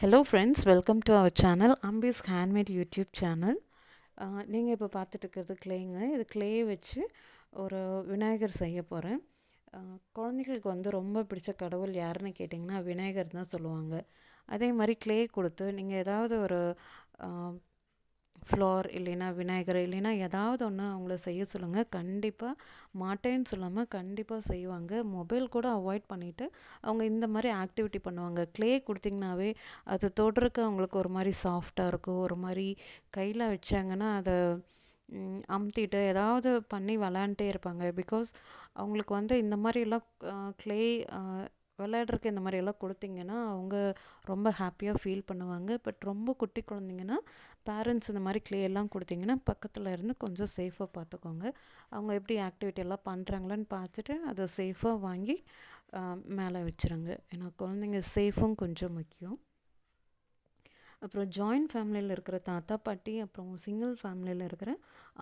Hello friends, welcome to our channel Ambi's handmade YouTube channel. நீங்கள் இப்போ பார்த்துட்டு இருக்கிறது கிளேங்க. இது கிளே வச்சு ஒரு விநாயகர் செய்ய போகிறேன். குழந்தைகளுக்கு வந்து ரொம்ப பிடிச்ச கடவுள் யாருன்னு கேட்டிங்கன்னா விநாயகர் தான் சொல்லுவாங்க. அதே மாதிரி கிளே கொடுத்து நீங்கள் ஏதாவது ஒரு ஃப்ளோர் இல்லைன்னா விநாயகர் இல்லைன்னா ஏதாவது ஒன்று அவங்கள செய்ய சொல்லுங்கள். கண்டிப்பாக மாட்டேன்னு சொல்லாமல் கண்டிப்பாக செய்வாங்க. மொபைல் கூட அவாய்ட் பண்ணிவிட்டு அவங்க இந்த மாதிரி ஆக்டிவிட்டி பண்ணுவாங்க. க்ளே கொடுத்திங்கனாவே அது தொடுறதுக்கு அவங்களுக்கு ஒரு மாதிரி சாஃப்டாக இருக்கும். ஒரு மாதிரி கையில் வச்சாங்கன்னா அதை அமுத்திட்டு ஏதாவது பண்ணி விளாண்டுட்டே இருப்பாங்க. பிகாஸ் அவங்களுக்கு வந்து இந்த மாதிரிலாம் க்ளே விளையாடுறதுக்கு இந்த மாதிரியெல்லாம் கொடுத்திங்கன்னா அவங்க ரொம்ப ஹாப்பியாக ஃபீல் பண்ணுவாங்க. பட் ரொம்ப குட்டி குழந்தைங்கன்னா பேரண்ட்ஸ் இந்த மாதிரி க்ளே எல்லாம் கொடுத்திங்கன்னா பக்கத்தில் இருந்து கொஞ்சம் சேஃபாக பார்த்துக்கோங்க. அவங்க எப்படி ஆக்டிவிட்டி எல்லாம் பண்ணுறாங்களான்னு பார்த்துட்டு அதை சேஃபாக வாங்கி மேலே வச்சுருங்க. ஏன்னா குழந்தைங்க சேஃபும் கொஞ்சம் முக்கியம். அப்புறம் ஜாயிண்ட் ஃபேமிலியில் இருக்கிற தாத்தா பாட்டி, அப்புறம் சிங்கிள் ஃபேமிலியில் இருக்கிற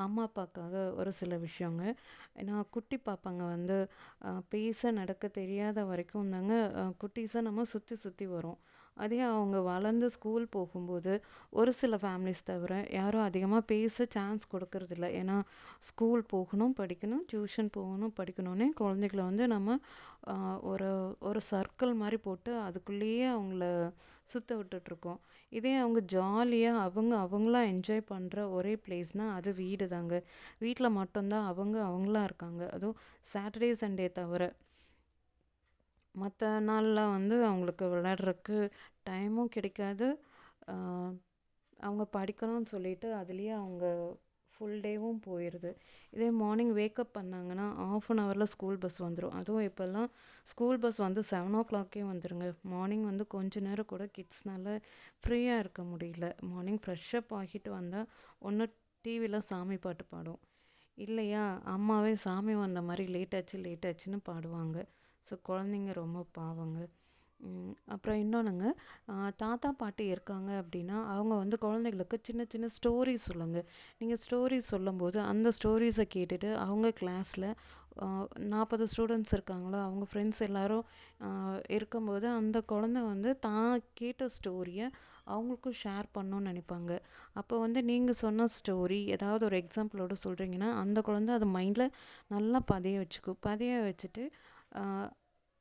அம்மா அப்பாக்காக ஒரு சில விஷயங்க. ஏன்னா குட்டி பாப்பாங்க வந்து பேச நடக்க தெரியாத வரைக்கும் தாங்க குட்டீஸை நம்ம சுற்றி சுற்றி வரும். அதே அவங்க வளர்ந்து ஸ்கூல் போகும்போது ஒரு சில ஃபேமிலிஸ் தவிர யாரும் அதிகமாக பேச சான்ஸ் கொடுக்கறதில்ல. ஏன்னா ஸ்கூல் போகணும், படிக்கணும், டியூஷன் போகணும், படிக்கணுன்னே குழந்தைகளை வந்து நம்ம ஒரு ஒரு சர்க்கிள் மாதிரி போட்டு அதுக்குள்ளேயே அவங்கள சுற்ற விட்டுட்ருக்கோம். இதே அவங்க ஜாலியாக அவங்களா என்ஜாய் பண்ணுற ஒரே பிளேஸ்னால் அது வீடு தாங்க. வீட்டில் மட்டும்தான் அவங்களா இருக்காங்க. அதுவும் சாட்டர்டே சண்டே தவிர மற்ற நாளில் வந்து அவங்களுக்கு விளையாடுறதுக்கு டைமும் கிடைக்காது. அவங்க படிக்கணும்னு சொல்லிட்டு அதுலேயே அவங்க ஃபுல் டேவும் போயிடுது. இதே மார்னிங் வேக்கப் பண்ணாங்கன்னா 1/2 ஸ்கூல் பஸ் வந்துடும். அதுவும் இப்போல்லாம் ஸ்கூல் பஸ் வந்து 7 வந்துடுங்க. மார்னிங் வந்து கொஞ்ச நேரம் கூட கிட்ஸ்னால் ஃப்ரீயாக இருக்க முடியல. மார்னிங் ஃப்ரெஷ்ஷப் ஆகிட்டு வந்தால் ஒன்று டிவியில் சாமி பாட்டு பாடும், இல்லையா அம்மாவே சாமி வந்த மாதிரி லேட்டாச்சுன்னு பாடுவாங்க. ஸோ குழந்தைங்க ரொம்ப பாவங்க. அப்புறம் இன்னொன்றுங்க, தாத்தா பாட்டி இருக்காங்க அப்படின்னா அவங்க வந்து குழந்தைகளுக்கு சின்ன சின்ன ஸ்டோரிஸ் சொல்லுங்கள். நீங்கள் ஸ்டோரிஸ் சொல்லும்போது அந்த ஸ்டோரிஸை கேட்டுட்டு அவங்க கிளாஸில் 40 ஸ்டூடெண்ட்ஸ் இருக்காங்களோ அவங்க ஃப்ரெண்ட்ஸ் எல்லோரும் இருக்கும்போது அந்த குழந்தை வந்து தான் கேட்ட ஸ்டோரியை அவங்களுக்கும் ஷேர் பண்ணணுன்னு நினைப்பாங்க. அப்போ வந்து நீங்கள் சொன்ன ஸ்டோரி ஏதாவது ஒரு எக்ஸாம்பிளோடு சொல்கிறீங்கன்னா அந்த குழந்தை அது மைண்டில் நல்லா பதிய வச்சுட்டு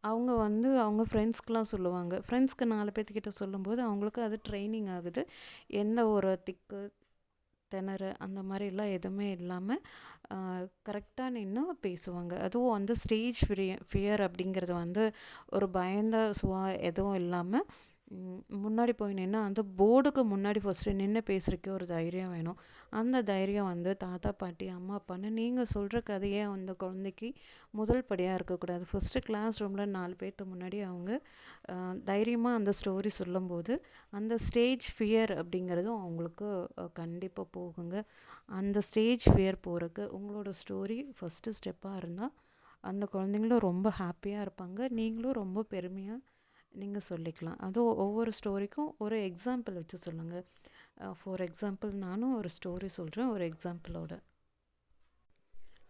அவங்க வந்து அவங்க ஃப்ரெண்ட்ஸ்க்கெலாம் சொல்லுவாங்க. ஃப்ரெண்ட்ஸ்க்கு 4 பேர்த்துக்கிட்ட சொல்லும்போது அவங்களுக்கு அது ட்ரைனிங் ஆகுது. எந்த ஒரு திக்கு திணறு அந்த மாதிரிலாம் எதுவுமே இல்லாமல் கரெக்டாக நின்று பேசுவாங்க. அதுவும் வந்து ஸ்டேஜ் ஃபியர் அப்படிங்கிறது வந்து ஒரு பயந்த எதுவும் இல்லாமல் முன்னாடி போய் நின்று அந்த போர்டுக்கு முன்னாடி ஃபஸ்ட்டு நின்று பேசுகிறக்கே ஒரு தைரியம் வேணும். அந்த தைரியம் வந்து தாத்தா பாட்டி அம்மா அப்பான்னு நீங்கள் சொல்கிற கதையே அந்த குழந்தைக்கு முதல் படியாக இருக்கக்கூடாது. ஃபஸ்ட்டு கிளாஸ் ரூமில் 4 பேர்த்து முன்னாடி அவங்க தைரியமாக அந்த ஸ்டோரி சொல்லும்போது அந்த ஸ்டேஜ் ஃபியர் அப்படிங்கிறதும் அவங்களுக்கு கண்டிப்பாக போகுங்க. அந்த ஸ்டேஜ் ஃபியர் போகிறதுக்கு உங்களோட ஸ்டோரி ஃபஸ்ட்டு ஸ்டெப்பாக இருந்தால் அந்த குழந்தைங்களும் ரொம்ப ஹாப்பியாக இருப்பாங்க. நீங்களும் ரொம்ப பெருமையாக நீங்கள் சொல்லிக்கலாம். அதுவும் ஒவ்வொரு ஸ்டோரிக்கும் ஒரு எக்ஸாம்பிள் வச்சு சொல்லுங்கள். ஃபார் எக்ஸாம்பிள் நானும் ஒரு ஸ்டோரி சொல்கிறேன் ஒரு எக்ஸாம்பிளோட.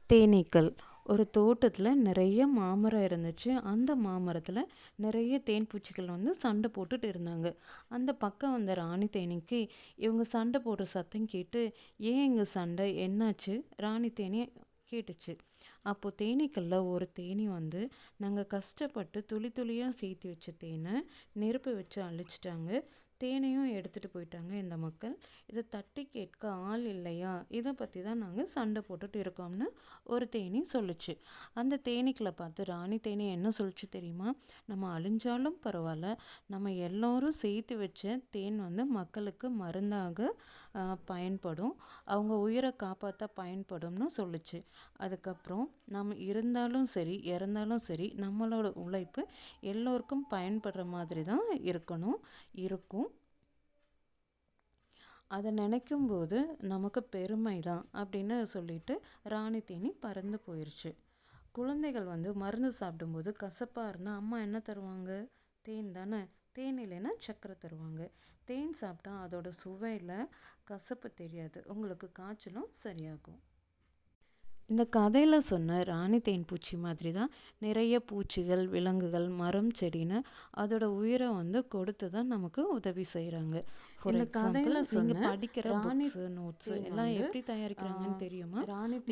தேனீக்கள். ஒரு தோட்டத்தில் நிறைய மாமரம் இருந்துச்சு. அந்த மாமரத்தில் நிறைய தேன் பூச்சிகள் வந்து சண்டை போட்டுட்டு இருந்தாங்க. அந்த பக்கம் வந்த ராணி தேனீக்கு இவங்க சண்டை போடுற சத்தம் கேட்டு, ஏன் இங்கே சண்டை, என்னாச்சு, ராணி தேனி கேட்டுச்சு. அப்போது தேனீக்களில் ஒரு தேனி வந்து, நாங்கள் கஷ்டப்பட்டு துளி துளியாக சேர்த்து வச்ச தேனை நெருப்பு வச்சு அழிச்சிட்டாங்க, தேனையும் எடுத்துகிட்டு போயிட்டாங்க இந்த மக்கள். இதை தட்டி கேட்க ஆள் இல்லையா, இதை பற்றி தான் நாங்கள் சண்டை போட்டுட்டு இருக்கோம்னு ஒரு தேனி சொல்லுச்சு. அந்த தேனீக்களை பார்த்து ராணி தேனி என்ன சொல்லிச்சு தெரியுமா? நம்ம அழிஞ்சாலும் பரவாயில்ல, நம்ம எல்லோரும் சேர்த்து வச்ச தேன் வந்து மக்களுக்கு மருந்தாக பயன்படும், அவங்க உயிரை காப்பாற்ற பயன்படும்னு சொல்லுச்சு. அதுக்கப்புறம் நம்ம இருந்தாலும் சரி இறந்தாலும் சரி நம்மளோட உழைப்பு எல்லோருக்கும் பயன்படுற மாதிரி தான் இருக்கும். அதை நினைக்கும்போது நமக்கு பெருமை தான் அப்படின்னு சொல்லிட்டு ராணி தேனி பறந்து போயிடுச்சு. குழந்தைகள் வந்து மருந்து சாப்பிடும்போது கசப்பாக இருந்தால் அம்மா என்ன தருவாங்க? தேன் தானே. தேன் இல்லைன்னா சர்க்கரை தருவாங்க. தேன் சாப்பிட்டா அதோட சுவையில் கசப்பு தெரியாது, உங்களுக்கு காய்ச்சலும் சரியாகும். இந்த கதையில் சொன்ன ராணி தேன்பூச்சி மாதிரி தான் நிறைய பூச்சிகள், விலங்குகள், மரம், செடின்னு அதோட உயிரை வந்து கொடுத்து தான் நமக்கு உதவி செய்கிறாங்க. ஃபார் எக்ஸாம்பிள் நீங்கள் படிக்கிற புக்ஸு, நோட்ஸு எல்லாம் எப்படி தயாரிக்கிறாங்கன்னு தெரியுமா?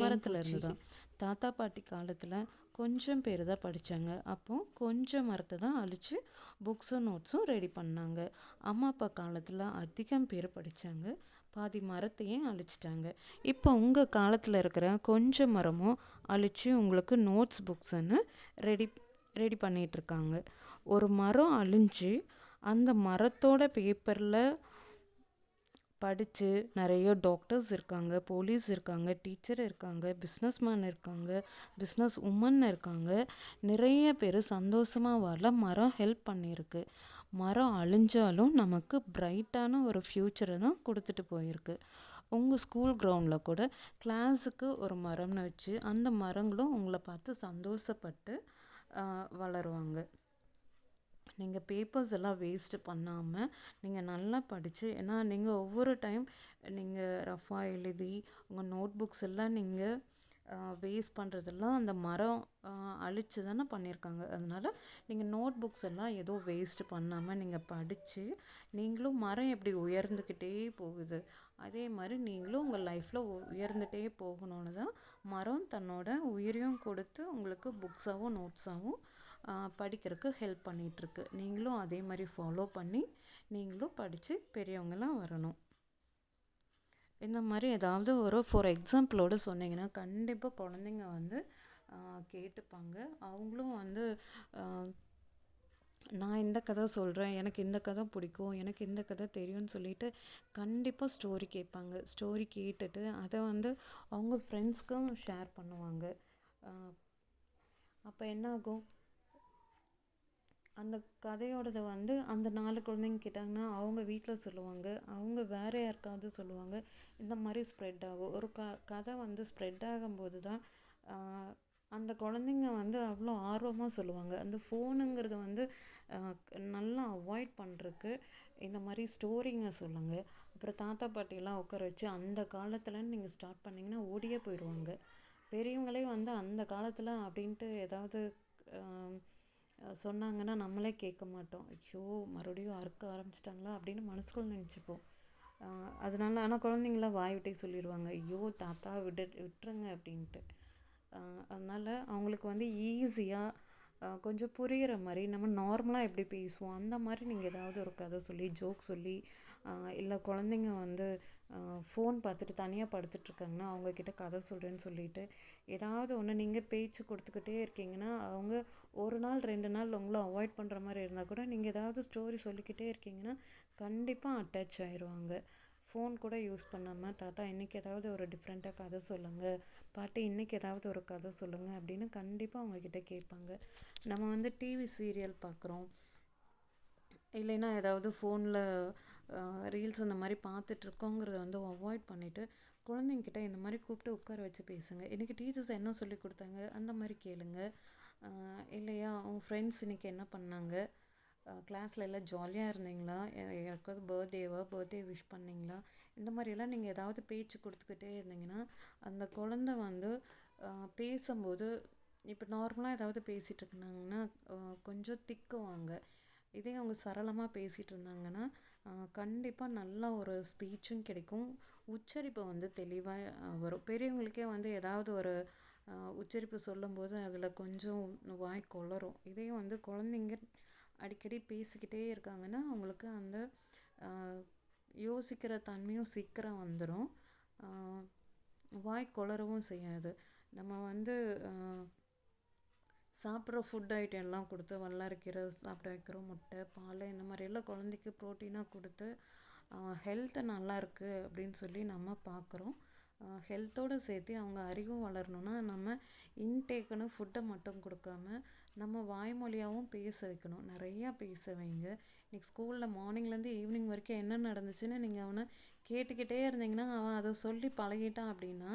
மரத்தில் இருந்து தான். தாத்தா பாட்டி காலத்தில் கொஞ்சம் பேர் தான் படித்தாங்க. அப்போ கொஞ்சம் மரத்தை தான் அழித்து புக்ஸும் நோட்ஸும் ரெடி பண்ணாங்க. அம்மா அப்பா காலத்தில் அதிகம் பேர் படித்தாங்க, பாதி மரத்தையும் அழிச்சிட்டாங்க. இப்போ உங்கள் காலத்தில் இருக்கிற கொஞ்சம் மரமும் அழித்து உங்களுக்கு நோட்ஸ் புக்ஸுன்னு ரெடி ரெடி பண்ணிகிட்ருக்காங்க. ஒரு மரம் அழிஞ்சு அந்த மரத்தோட பேப்பரில் படித்து நிறைய டாக்டர்ஸ் இருக்காங்க, போலீஸ் இருக்காங்க, டீச்சர் இருக்காங்க, பிஸ்னஸ்மேன் இருக்காங்க, பிஸ்னஸ் உமன் இருக்காங்க. நிறைய பேர் சந்தோஷமாக வாழ மரம் ஹெல்ப் பண்ணியிருக்கு. மரம் அழிஞ்சாலும் நமக்கு பிரைட்டான ஒரு ஃப்யூச்சரை தான் கொடுத்துட்டு போயிருக்கு. உங்கள் ஸ்கூல் கிரவுண்டில் கூட கிளாஸுக்கு ஒரு மரம்னு வச்சு அந்த மரங்களும் உங்களை பார்த்து சந்தோஷப்பட்டு வளருவாங்க. நீங்கள் பேப்பர்ஸ் எல்லாம் வேஸ்ட்டு பண்ணாமல் நீங்கள் நல்லா படித்து, ஏன்னா நீங்கள் ஒவ்வொரு டைம் நீங்கள் ரஃபாக எழுதி உங்கள் நோட் புக்ஸ் எல்லாம் நீங்கள் வேஸ்ட் பண்ணுறதெல்லாம் அந்த மரம் அழித்து தானே பண்ணியிருக்காங்க. அதனால் நீங்கள் நோட் புக்ஸ் எல்லாம் ஏதோ வேஸ்ட்டு பண்ணாமல் நீங்கள் படித்து நீங்களும் மரம் எப்படி உயர்ந்துக்கிட்டே போகுது அதே மாதிரி நீங்களும் உங்கள் லைஃப்பில் உயர்ந்துகிட்டே போகணுன்னு தான் மரம் தன்னோட உயிரையும் கொடுத்து உங்களுக்கு புக்ஸாகவும் நோட்ஸாகவும் படிக்கிறதுக்கு ஹெல்ப் பண்ணிகிட்ருக்கு. நீங்களும் அதே மாதிரி ஃபாலோ பண்ணி நீங்களும் படித்து பெரியவங்களாம் வரணும். இந்த மாதிரி ஏதாவது ஒரு ஃபார் எக்ஸாம்பிளோடு சொன்னீங்கன்னா கண்டிப்பாக குழந்தைங்க வந்து கேட்டுப்பாங்க. அவங்களும் வந்து நான் இந்த கதை சொல்கிறேன், எனக்கு இந்த கதை பிடிக்கும், எனக்கு இந்த கதை தெரியும்னு சொல்லிட்டு கண்டிப்பாக ஸ்டோரி கேட்பாங்க. ஸ்டோரி கேட்டுட்டு அதை வந்து அவங்க ஃப்ரெண்ட்ஸ்க்கும் ஷேர் பண்ணுவாங்க. அப்போ என்ன ஆகும், அந்த கதையோடதை வந்து அந்த 4 குழந்தைங்க கேட்டாங்கன்னா அவங்க வீட்டில் சொல்லுவாங்க, அவங்க வேறு யாருக்காவது சொல்லுவாங்க. இந்த மாதிரி ஸ்ப்ரெட் ஆகும். ஒரு கதை வந்து ஸ்ப்ரெட் ஆகும்போது தான் அந்த குழந்தைங்க வந்து அவ்வளோ ஆர்வமாக சொல்லுவாங்க. அந்த ஃபோனுங்கிறது வந்து நல்லா அவாய்ட் பண்ணுறதுக்கு இந்த மாதிரி ஸ்டோரிங்க சொல்லுங்கள். அப்புறம் தாத்தா பாட்டியெல்லாம் உட்கார வச்சு அந்த காலத்துலன்னு நீங்கள் ஸ்டார்ட் பண்ணிங்கன்னா ஓடியே போயிடுவாங்க. பெரியவங்களே வந்து அந்த காலத்தில் அப்படின்ட்டு ஏதாவது சொன்னாங்கன்னா நம்மளே கேட்க மாட்டோம். ஐயோ மறுபடியும் அறுக்க ஆரம்பிச்சிட்டாங்களா அப்படின்னு மனசுக்குள்ள நினச்சிப்போம். அதனால ஆனால் குழந்தைங்களாம் வாய் விட்டே சொல்லிடுவாங்க, ஐயோ தாத்தா விட்டுருங்க அப்படின்ட்டு. அதனால் அவங்களுக்கு வந்து ஈஸியாக கொஞ்சம் புரிகிற மாதிரி நம்ம நார்மலாக எப்படி பேசுவோம் அந்த மாதிரி நீங்கள் ஏதாவது ஒரு கதை சொல்லி ஜோக் சொல்லி, இல்லை குழந்தைங்க வந்து ஃபோன் பார்த்துட்டு தனியாக படுத்துட்ருக்காங்கன்னா அவங்கக்கிட்ட கதை சொல்கிறேன்னு சொல்லிவிட்டு ஏதாவது ஒன்று நீங்கள் பேச்சு கொடுத்துக்கிட்டே இருக்கீங்கன்னா அவங்க ஒரு நாள் 2 நாள் உங்களை அவாய்ட் பண்ணுற மாதிரி இருந்தால் கூட நீங்கள் ஏதாவது ஸ்டோரி சொல்லிக்கிட்டே இருக்கீங்கன்னா கண்டிப்பாக அட்டாச் ஆயிடுவாங்க. ஃபோன் கூட யூஸ் பண்ணாமல் தாத்தா இன்றைக்கி ஏதாவது ஒரு டிஃப்ரெண்ட்டாக கதை சொல்லுங்கள், பாட்டி இன்றைக்கி ஏதாவது ஒரு கதை சொல்லுங்கள் அப்படின்னு கண்டிப்பாக அவங்கக்கிட்ட கேட்பாங்க. நம்ம வந்து டிவி சீரியல் பார்க்குறோம், இல்லைன்னா ஏதாவது ஃபோனில் ரீல்ஸ் அந்த மாதிரி பார்த்துட்ருக்கோங்கிறத வந்து அவாய்ட் பண்ணிவிட்டு குழந்தைங்கிட்ட இந்த மாதிரி கூப்பிட்டு உட்கார வச்சு பேசுங்க. இன்றைக்கி டீச்சர்ஸ் என்ன சொல்லி கொடுத்தாங்க அந்த மாதிரி கேளுங்க. இல்லையா உங்கள் ஃப்ரெண்ட்ஸ் இன்றைக்கி என்ன பண்ணாங்க, கிளாஸில் எல்லாம் ஜாலியாக இருந்தீங்களா, யாருக்காவது பர்த்டே விஷ் பண்ணிங்களா, இந்த மாதிரியெல்லாம் நீங்கள் ஏதாவது பேச்சு கொடுத்துக்கிட்டே இருந்தீங்கன்னா அந்த குழந்த வந்து பேசும்போது இப்போ நார்மலாக ஏதாவது பேசிகிட்டு இருந்தாங்கன்னா கொஞ்சம் திக்குவாங்க. இதே அவங்க சரளமாக பேசிகிட்டு இருந்தாங்கன்னா கண்டிப்பாக நல்ல ஒரு ஸ்பீச்சும் கிடைக்கும், உச்சரிப்பு வந்து தெளிவாக வரும். பெரியவங்களுக்கே வந்து ஏதாவது ஒரு உச்சரிப்பு சொல்லும்போது அதில் கொஞ்சம் வாய் கொளரும். இதே வந்து குழந்தைங்க அடிக்கடி பேசிக்கிட்டே இருக்காங்கன்னா அவங்களுக்கு அந்த யோசிக்கிற தன்மையும் சீக்கிரம் வந்துடும், வாய் கொளரவும் செய்யாது. நம்ம வந்து சாப்பிட்ற ஃபுட் ஐட்டம் எல்லாம் கொடுத்து வல்லாரைக்கீரை சாப்பிட வைக்கிறோம், முட்டை பால் இந்த மாதிரியெல்லாம் குழந்தைக்கு ப்ரோட்டீனாக கொடுத்து ஹெல்த்து நல்லா இருக்குது அப்படின்னு சொல்லி நம்ம பார்க்குறோம். ஹெல்த்தோடு சேர்த்து அவங்க அறிவும் வளரணுன்னா நம்ம இன்டேக்குன்னு ஃபுட்டை மட்டும் கொடுக்காம நம்ம வாய்மொழியாகவும் பேச வைக்கணும், நிறையா பேச வைங்க. இன்றைக்கி ஸ்கூலில் மார்னிங்லேருந்து ஈவினிங் வரைக்கும் என்ன நடந்துச்சுன்னு நீங்கள் அவனை கேட்டுக்கிட்டே இருந்தீங்கன்னா அவன் அதை சொல்லி பழகிட்டான் அப்படின்னா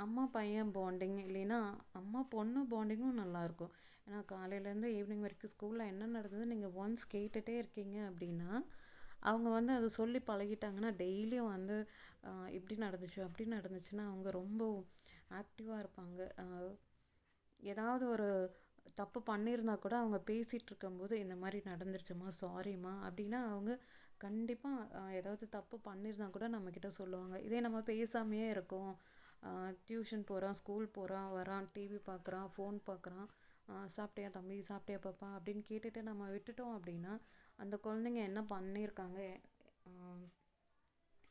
அம்மா பையன் பாண்டிங் இல்லைன்னா அம்மா பொண்ணு பாண்டிங்கும் நல்லாயிருக்கும். ஏன்னா காலையிலேருந்து ஈவினிங் வரைக்கும் ஸ்கூலில் என்ன நடந்தது நீங்கள் ஒன்ஸ் கேட்டுகிட்டே இருக்கீங்க அப்படின்னா அவங்க வந்து அதை சொல்லி பழகிட்டாங்கன்னா டெய்லியும் வந்து இப்படி நடந்துச்சு அப்படி நடந்துச்சுன்னா அவங்க ரொம்ப ஆக்டிவாக இருப்பாங்க. ஏதாவது ஒரு தப்பு பண்ணியிருந்தா கூட அவங்க பேசிகிட்டு இருக்கும்போது இந்த மாதிரி நடந்துருச்சுமா, சாரிம்மா அப்படின்னா அவங்க கண்டிப்பாக ஏதாவது தப்பு பண்ணியிருந்தா கூட நம்மக்கிட்ட சொல்லுவாங்க. இதே நம்ம பேசாமையே இருக்கோம், டியூஷன் போகிறான், ஸ்கூல் போகிறான், வரான், டிவி பார்க்குறான், ஃபோன் பார்க்குறான், சாப்பிட்டியா தம்பி, சாப்பிட்டியா பாப்பா அப்படின்னு கேட்டுட்டு நம்ம விட்டுட்டோம் அப்படின்னா அந்த குழந்தைங்க என்ன பண்ணியிருக்காங்க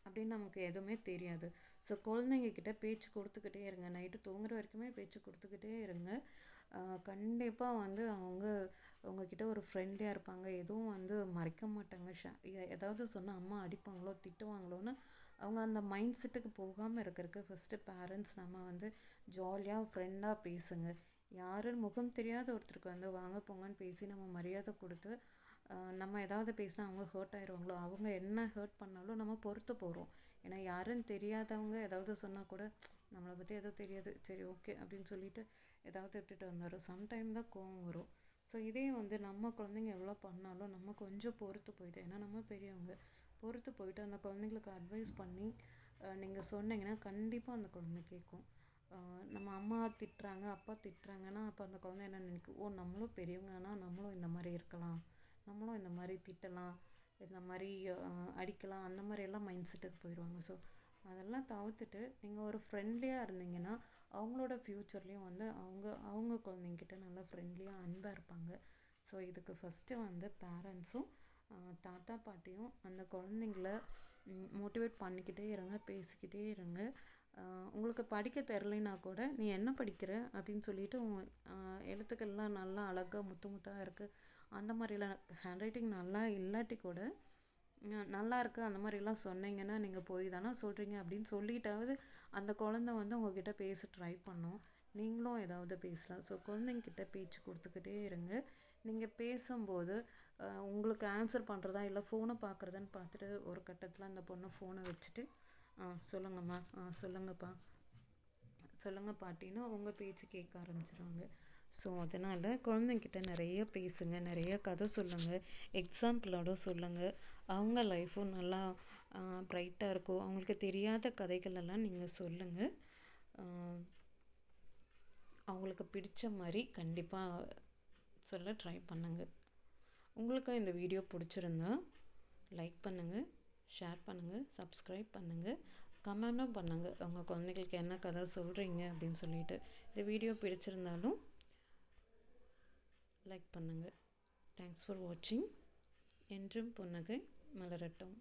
அப்படின்னு நமக்கு எதுவுமே தெரியாது. ஸோ குழந்தைங்கக்கிட்ட பேச்சு கொடுத்துக்கிட்டே இருங்க. நைட்டு தூங்குற வரைக்குமே பேச்சு கொடுத்துக்கிட்டே இருங்க. கண்டிப்பாக வந்து அவங்க உங்ககிட்ட ஒரு ஃப்ரெண்ட்லியாக இருப்பாங்க. எதுவும் வந்து மறைக்க மாட்டாங்க. ஏதாவது சொன்னால் அம்மா அடிப்பாங்களோ திட்டுவாங்களோன்னு அவங்க அந்த மைண்ட் செட்டுக்கு போகாமல் இருக்கிறதுக்கு ஃபஸ்ட்டு பேரண்ட்ஸ் நம்ம வந்து ஜாலியாக ஃப்ரெண்டாக பேசுங்க. யாருன்னு முகம் தெரியாத ஒருத்தருக்கு வந்து வாங்க போங்கன்னு பேசி நம்ம மரியாதை கொடுத்து நம்ம ஏதாவது பேசினா அவங்க ஹர்ட் ஆயிடுவாங்களோ, அவங்க என்ன ஹர்ட் பண்ணாலும் நம்ம பொறுத்து போகிறோம். ஏன்னா யாருன்னு தெரியாதவங்க ஏதாவது சொன்னால் கூட நம்மளை பற்றி எதுவும் தெரியாது, சரி ஓகே அப்படின்னு சொல்லிட்டு ஏதாவது விட்டுட்டு வந்துடும். சம்டைம் தான் கோவம் வரும். ஸோ இதே வந்து நம்ம குழந்தைங்க எவ்வளோ பண்ணாலும் நம்ம கொஞ்சம் பொறுத்து போயிட்டு, ஏன்னா நம்ம பெரியவங்க, பொறுத்து போயிட்டு அந்த குழந்தைங்களுக்கு அட்வைஸ் பண்ணி நீங்கள் சொன்னீங்கன்னா கண்டிப்பாக அந்த குழந்தை கேட்கும். நம்ம அம்மா திட்டுறாங்க, அப்பா திட்டுறாங்கன்னா அப்போ அந்த குழந்தை என்ன நினைக்கும், ஓ நம்மளும் பெரியவங்கன்னா நம்மளும் இந்த மாதிரி இருக்கலாம், நம்மளும் இந்த மாதிரி திட்டலாம், இந்த மாதிரி அடிக்கலாம், அந்த மாதிரியெல்லாம் மைண்ட் செட்டுக்கு போயிடுவாங்க. ஸோ அதெல்லாம் தவிர்த்துட்டு நீங்கள் ஒரு ஃப்ரெண்ட்லியாக இருந்தீங்கன்னா அவங்களோட ஃப்யூச்சர்லேயும் வந்து அவங்க குழந்தைங்கிட்ட நல்லா ஃப்ரெண்ட்லியாக அன்பாக இருப்பாங்க. ஸோ இதுக்கு ஃபஸ்ட்டு வந்து பேரண்ட்ஸும் தாத்தா பாட்டியும் அந்த குழந்தைங்கள மோட்டிவேட் பண்ணிக்கிட்டே இருங்க, பேசிக்கிட்டே இருங்க. உங்களுக்கு படிக்க தெரிலனா கூட நீ என்ன படிக்கிற அப்படின்னு சொல்லிட்டு எழுத்துக்கள்லாம் நல்லா அழகாக முத்து முத்தாக இருக்குது, அந்த மாதிரிலாம் ஹேண்ட் ரைட்டிங் நல்லா இல்லாட்டி கூட நல்லா இருக்குது அந்த மாதிரிலாம் சொன்னீங்கன்னா நீங்கள் போய் தானே சொல்கிறீங்க அப்படின்னு சொல்லிட்டாவது அந்த குழந்தை வந்து உங்ககிட்ட பேச ட்ரை பண்ணோம். நீங்களும் ஏதாவது பேசலாம். ஸோ குழந்தைங்கிட்ட பேச்சு கொடுத்துக்கிட்டே இருங்க. நீங்கள் பேசும்போது உங்களுக்கு ஆன்சர் பண்ணுறதா இல்லை ஃபோனை பார்க்குறதான்னு பார்த்துட்டு ஒரு கட்டத்தில் அந்த பொண்ணை ஃபோனை வச்சுட்டு சொல்லுங்கம்மா, சொல்லுங்கப்பா, சொல்லுங்க பாட்டின்னு உங்கள் பேச்சு கேட்க ஆரம்பிச்சிடுவாங்க. ஸோ அதனால் குழந்தைங்கிட்ட நிறைய பேசுங்க, நிறைய கதை சொல்லுங்கள், எக்ஸாம்பிளோட சொல்லுங்கள். அவங்க லைஃப்பும் நல்லா ப்ரைட்டாக இருக்கும். அவங்களுக்கு தெரியாத கதைகளெல்லாம் நீங்கள் சொல்லுங்கள். அவங்களுக்கு பிடிச்ச மாதிரி கண்டிப்பாக சொல்ல ட்ரை பண்ணுங்கள். உங்களுக்கு இந்த வீடியோ பிடிச்சிருந்தா லைக் பண்ணுங்கள், ஷேர் பண்ணுங்கள், சப்ஸ்கிரைப் பண்ணுங்கள், கமெண்ட்டும் பண்ணுங்கள். உங்கள் குழந்தைகளுக்கு என்ன கதை சொல்கிறீங்க அப்படின்னு சொல்லிட்டு. இந்த வீடியோ பிடிச்சிருந்தாலும் லைக் பண்ணுங்கள். தேங்க்ஸ் ஃபார் வாட்சிங். என்றும் புன்னகை மலரட்டும்.